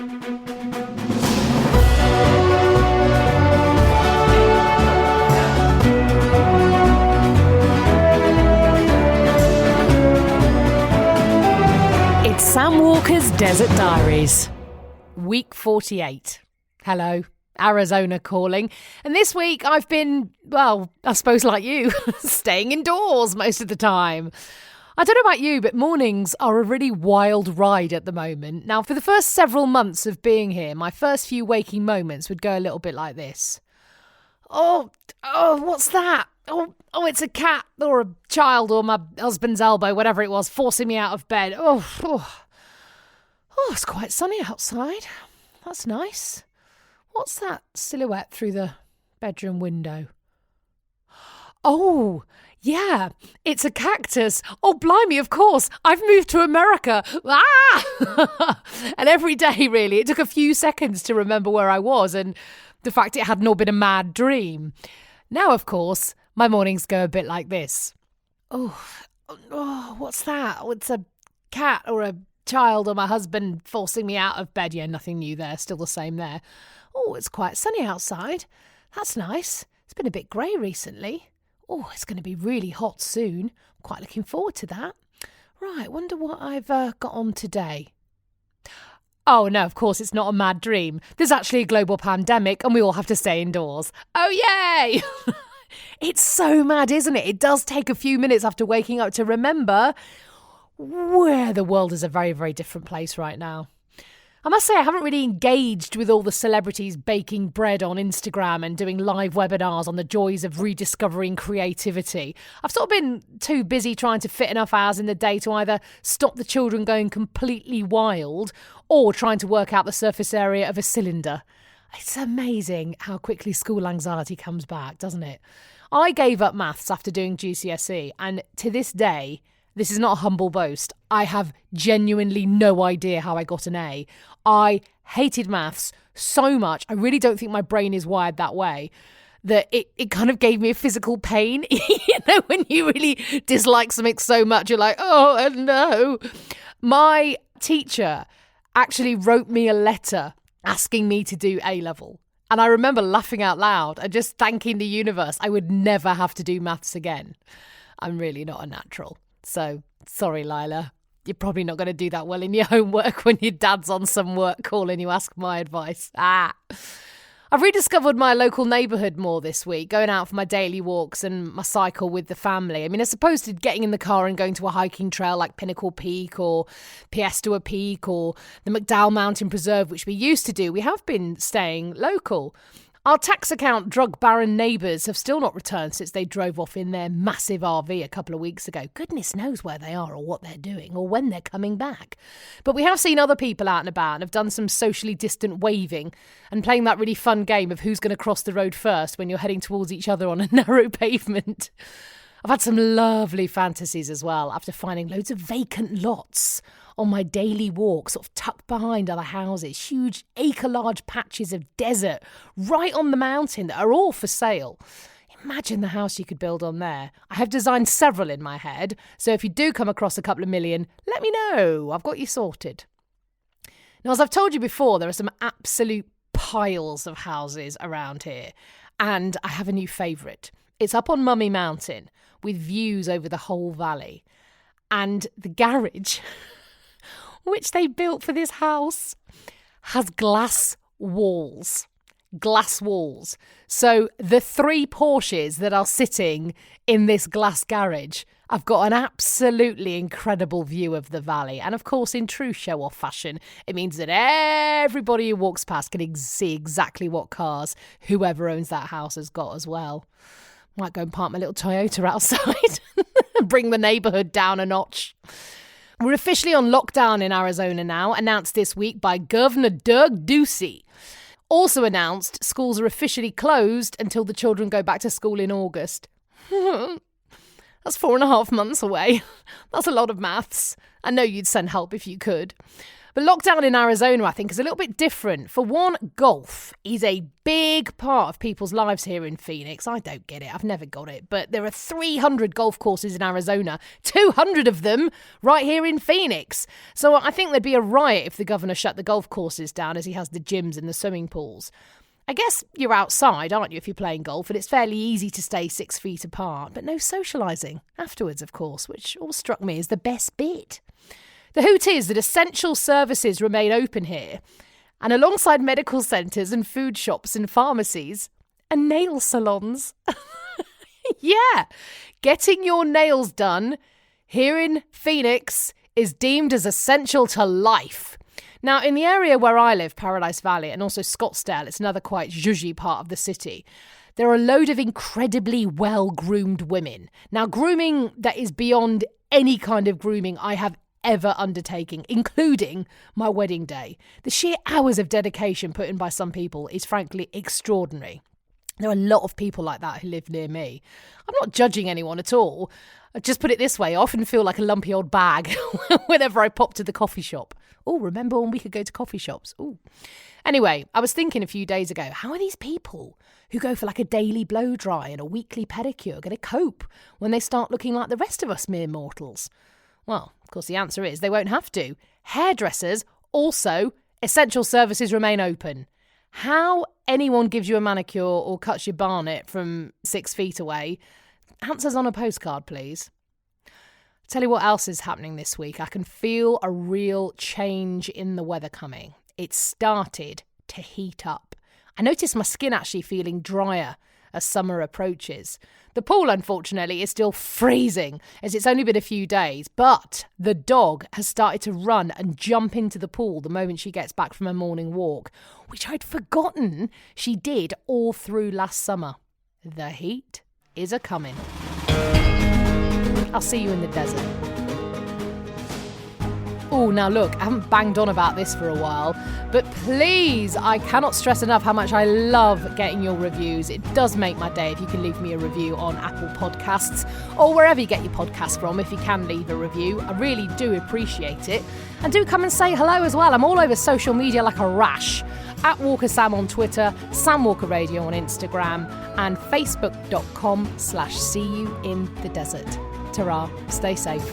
It's Sam Walker's Desert Diaries. Week 48. Hello, Arizona calling. And this week I've been, well, I suppose like you, staying indoors most of the time. I don't know about you, but mornings are a really wild ride at the moment. Now, for the first several months of being here, my first few waking moments would go a little bit like this. Oh, what's that? Oh, it's a cat or a child or my husband's elbow, whatever it was, forcing me out of bed. Oh, it's quite sunny outside. That's nice. What's that silhouette through the bedroom window? Oh, yeah, it's a cactus. Oh, blimey, of course. I've moved to America. Ah! And every day, really, it took a few seconds to remember where I was and the fact it hadn't all been a mad dream. Now, of course, my mornings go a bit like this. Oh, what's that? Oh, it's a cat or a child or my husband forcing me out of bed. Yeah, nothing new there, still the same there. Oh, it's quite sunny outside. That's nice. It's been a bit grey recently. Oh, it's going to be really hot soon. I'm quite looking forward to that. Right, wonder what I've got on today. Oh, no, of course, it's not a mad dream. There's actually a global pandemic and we all have to stay indoors. Oh, yay! It's so mad, isn't it? It does take a few minutes after waking up to remember where the world is a very, very different place right now. I must say I haven't really engaged with all the celebrities baking bread on Instagram and doing live webinars on the joys of rediscovering creativity. I've sort of been too busy trying to fit enough hours in the day to either stop the children going completely wild or trying to work out the surface area of a cylinder. It's amazing how quickly school anxiety comes back, doesn't it? I gave up maths after doing GCSE, and to this day, this is not a humble boast, I have genuinely no idea how I got an A. I hated maths so much, I really don't think my brain is wired that way, that it kind of gave me a physical pain. You know, when you really dislike something so much, you're like, oh no. My teacher actually wrote me a letter asking me to do A-level. And I remember laughing out loud and just thanking the universe I would never have to do maths again. I'm really not a natural. So, sorry, Lila. You're probably not going to do that well in your homework when your dad's on some work call and you ask my advice. I've rediscovered my local neighbourhood more this week, going out for my daily walks and my cycle with the family. I mean, as opposed to getting in the car and going to a hiking trail like Pinnacle Peak or Piestewa Peak or the McDowell Mountain Preserve, which we used to do, we have been staying local. Our tax account drug baron neighbours have still not returned since they drove off in their massive RV a couple of weeks ago. Goodness knows where they are or what they're doing or when they're coming back. But we have seen other people out and about and have done some socially distant waving and playing that really fun game of who's going to cross the road first when you're heading towards each other on a narrow pavement. I've had some lovely fantasies as well after finding loads of vacant lots on my daily walk, sort of tucked behind other houses, huge acre-large patches of desert right on the mountain that are all for sale. Imagine the house you could build on there. I have designed several in my head, so if you do come across a couple of million, let me know. I've got you sorted. Now, as I've told you before, there are some absolute piles of houses around here, and I have a new favourite. It's up on Mummy Mountain with views over the whole valley. And the garage, which they built for this house, has glass walls. Glass walls. So the 3 Porsches that are sitting in this glass garage, I've got an absolutely incredible view of the valley. And of course, in true show-off fashion, it means that everybody who walks past can see exactly what cars whoever owns that house has got as well. Might go and park my little Toyota outside and bring the neighbourhood down a notch. We're officially on lockdown in Arizona now, announced this week by Governor Doug Ducey. Also announced schools are officially closed until the children go back to school in August. That's 4.5 months away. That's a lot of maths. I know you'd send help if you could. But lockdown in Arizona, I think, is a little bit different. For one, golf is a big part of people's lives here in Phoenix. I don't get it. I've never got it. But there are 300 golf courses in Arizona, 200 of them right here in Phoenix. So I think there'd be a riot if the governor shut the golf courses down as he has the gyms and the swimming pools. I guess you're outside, aren't you, if you're playing golf, and it's fairly easy to stay 6 feet apart. But no socialising afterwards, of course, which always struck me as the best bit. The hoot is that essential services remain open here, and alongside medical centres and food shops and pharmacies and nail salons. Yeah, getting your nails done here in Phoenix is deemed as essential to life. Now, in the area where I live, Paradise Valley, and also Scottsdale, it's another quite zhuzhy part of the city, there are a load of incredibly well-groomed women. Now, grooming that is beyond any kind of grooming I have ever undertaking, including my wedding day. The sheer hours of dedication put in by some people is frankly extraordinary. There are a lot of people like that who live near me. I'm not judging anyone at all. I just put it this way, I often feel like a lumpy old bag whenever I pop to the coffee shop. Oh, remember when we could go to coffee shops? Oh. Anyway, I was thinking a few days ago, how are these people who go for like a daily blow dry and a weekly pedicure going to cope when they start looking like the rest of us mere mortals? Well, of course, the answer is they won't have to. Hairdressers, also, essential services remain open. How anyone gives you a manicure or cuts your barnet from 6 feet away, answers on a postcard, please. Tell you what else is happening this week. I can feel a real change in the weather coming. It's started to heat up. I noticed my skin actually feeling drier as summer approaches. The pool, unfortunately, is still freezing as it's only been a few days, but the dog has started to run and jump into the pool the moment she gets back from her morning walk, which I'd forgotten she did all through last summer. The heat is a-coming. I'll see you in the desert. Oh, now look, I haven't banged on about this for a while, but please, I cannot stress enough how much I love getting your reviews. It does make my day if you can leave me a review on Apple Podcasts or wherever you get your podcasts from. If you can leave a review, I really do appreciate it. And do come and say hello as well. I'm all over social media like a rash. At Walker Sam on Twitter, Sam Walker Radio on Instagram, and facebook.com/see you in the desert. Ta-ra, stay safe.